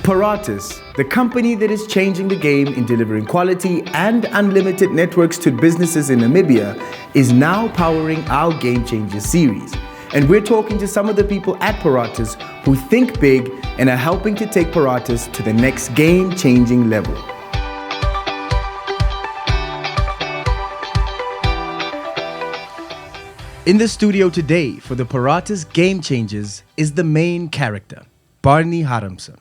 Paratus, the company that is changing the game in delivering quality and unlimited networks to businesses in Namibia, is now powering our Game Changers series. And we're talking to some of the people at Paratus who think big and are helping to take Paratus to the next game-changing level. In the studio today for the Paratus Game Changers is the main character, Barney Harmse.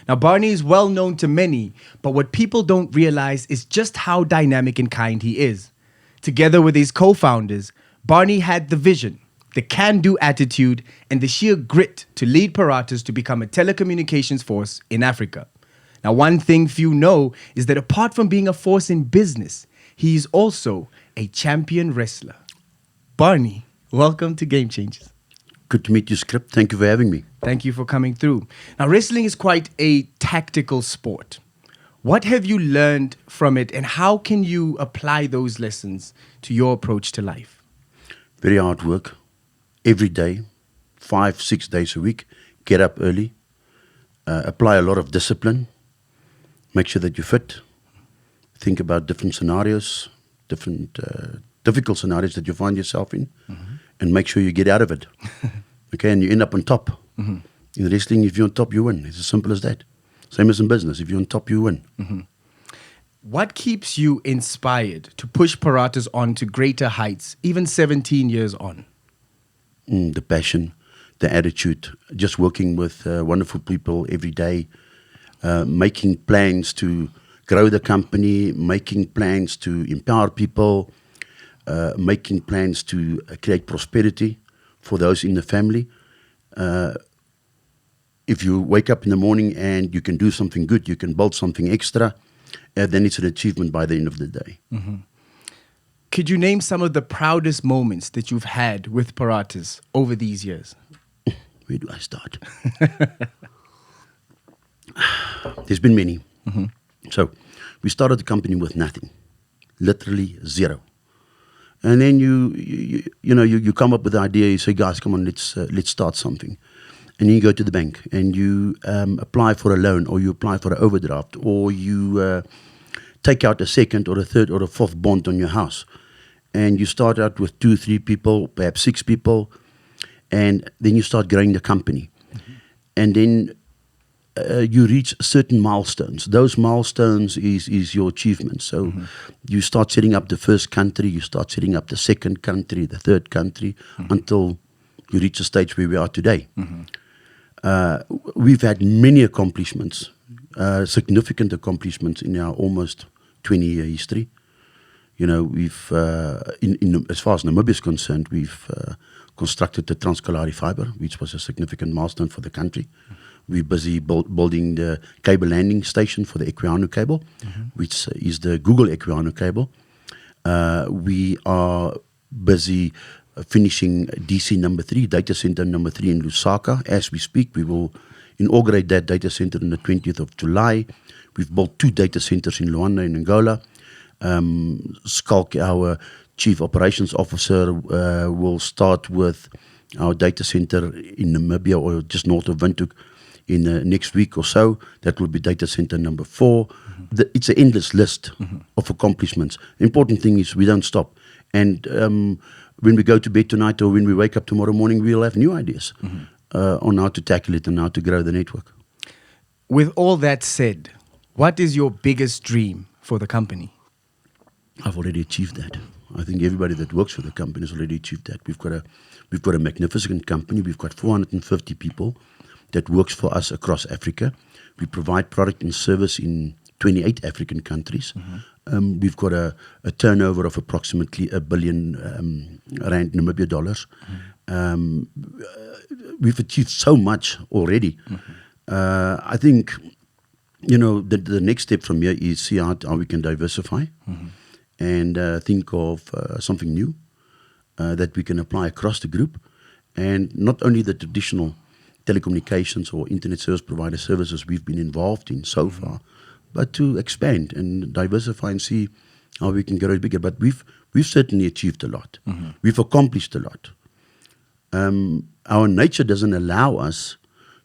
Now, Barney is well known to many, but what people don't realize is just how dynamic and kind he is. Together with his co-founders, Barney had the vision, the can-do attitude, and the sheer grit to lead Paratus to become a telecommunications force in Africa. Now, one thing few know is that apart from being a force in business, he is also a champion wrestler. Barney, welcome to Game Changers. Good to meet you, Script. Thank you for having me. Thank you for coming through. Now, wrestling is quite a tactical sport. What have you learned from it, and how can you apply those lessons to your approach to life? Very hard work. Every day, 5-6 days a week. Get up early. Apply a lot of discipline. Make sure that you're fit. Think about different scenarios, different difficult scenarios that you find yourself in, and make sure you get out of it. Okay, and you end up on top. In wrestling, if you're on top, you win. It's as simple as that. Same as in business. If you're on top, you win. What keeps you inspired to push Paratus on to greater heights, even 17 years on? The passion, the attitude, just working with wonderful people every day, making plans to grow the company, making plans to empower people, making plans to create prosperity for those in the family. If you wake up in the morning and you can do something good, you can build something extra, then it's an achievement by the end of the day. Could you name some of the proudest moments that you've had with Paratus over these years? Where do I start? There's been many. So we started the company with nothing, literally zero. And then you come up with the idea. You say, guys, come on, let's start something. And you go to the bank and you apply for a loan, or you apply for an overdraft, or you take out a second or a third or a fourth bond on your house. And you start out with 2-3 people, perhaps 6 people, and then you start growing the company. And then you reach certain milestones. Those milestones is your achievement. So you start setting up the first country, you start setting up the second country, the third country, until you reach the stage where we are today. We've had many accomplishments, significant accomplishments in our almost 20-year history. You know, we've, as far as Namibia is concerned, we've constructed the Trans-Kalahari Fiber, which was a significant milestone for the country. We're busy building the cable landing station for the Ep01 cable, which is the Google Ep01 cable. We are busy finishing DC number 3, data center number 3 in Lusaka. As we speak, we will inaugurate that data center on the 20th of July. We've built 2 data centers in Luanda in Angola. Skalk, our Chief Operations Officer, will start with our data center in Namibia, or just north of Windhoek, in the next week or so. That will be data center number 4. It's an endless list of accomplishments. The important thing is we don't stop. And when we go to bed tonight, or when we wake up tomorrow morning, we'll have new ideas on how to tackle it and how to grow the network. With all that said, what is your biggest dream for the company? I've already achieved that. I think everybody that works for the company has already achieved that. We've got a magnificent company. We've got 450 people that works for us across Africa. We provide product and service in 28 African countries. We've got a turnover of approximately R1 billion rand, Namibia dollars. We've achieved so much already. I think, the next step from here is see how we can diversify and think of something new that we can apply across the group. And not only the traditional telecommunications or internet service provider services we've been involved in so far, but to expand and diversify and see how we can grow it bigger. But we've certainly achieved a lot. We've accomplished a lot. Our nature doesn't allow us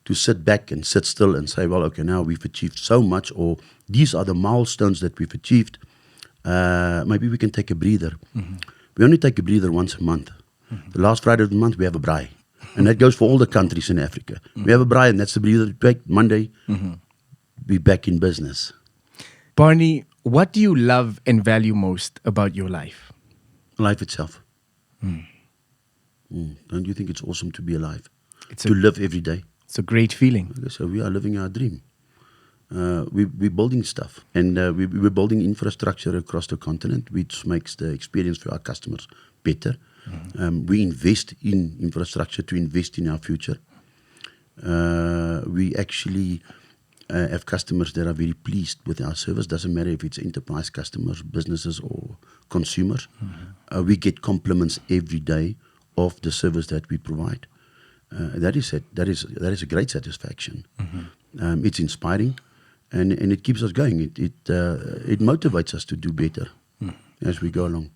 to sit back and sit still and say, well, okay, now we've achieved so much, or these are the milestones that we've achieved. Maybe we can take a breather. We only take a breather once a month. The last Friday of the month, we have a braai. And that goes for all the countries in Africa. We have a braai, and that's the breather. Take Monday, be back in business. Barney, what do you love and value most about your life? Life itself. Don't you think it's awesome to be alive? It's to live every day. It's a great feeling. Okay, so we are living our dream. We're building stuff, and we're building infrastructure across the continent, which makes the experience for our customers better. We invest in infrastructure to invest in our future. We actually have customers that are very pleased with our service. Doesn't matter if it's enterprise customers, businesses, or consumers. We get compliments every day of the service that we provide. That is a great satisfaction. It's inspiring, and it keeps us going. It motivates us to do better as we go along.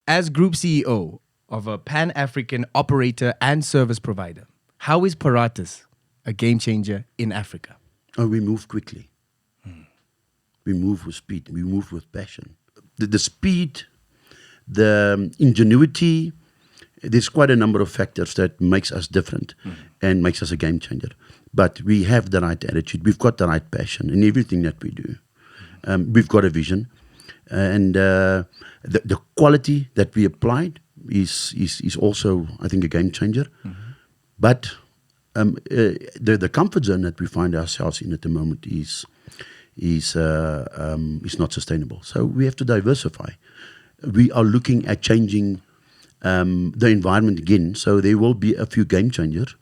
As Group CEO of a Pan-African operator and service provider, how is Paratus a game changer in Africa? Oh, we move quickly. We move with speed. We move with passion. The speed, the ingenuity, there's quite a number of factors that makes us different and makes us a game changer. But we have the right attitude. We've got the right passion in everything that we do. We've got a vision. And the quality that we applied is also, I think, a game changer. But the comfort zone that we find ourselves in at the moment is not sustainable. So we have to diversify. We are looking at changing the environment again. So there will be a few game changers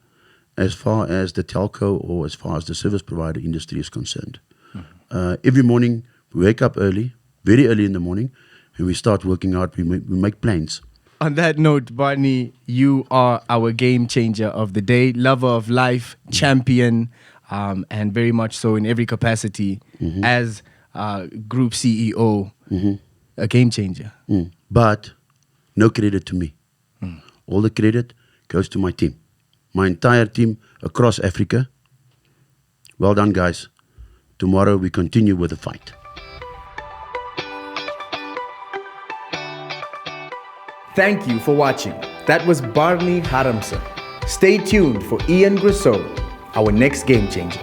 as far as the telco or as far as the service provider industry is concerned. Every morning we wake up early, very early in the morning, and we start working out. We make plans. On that note, Barney, you are our game changer of the day, lover of life, champion, and very much so in every capacity as Group CEO, a game changer. But no credit to me. All the credit goes to my team, my entire team across Africa. Well done, guys. Tomorrow we continue with the fight. Thank you for watching. That was Barney Harmse. Stay tuned for Ian Grisseau, our next game changer.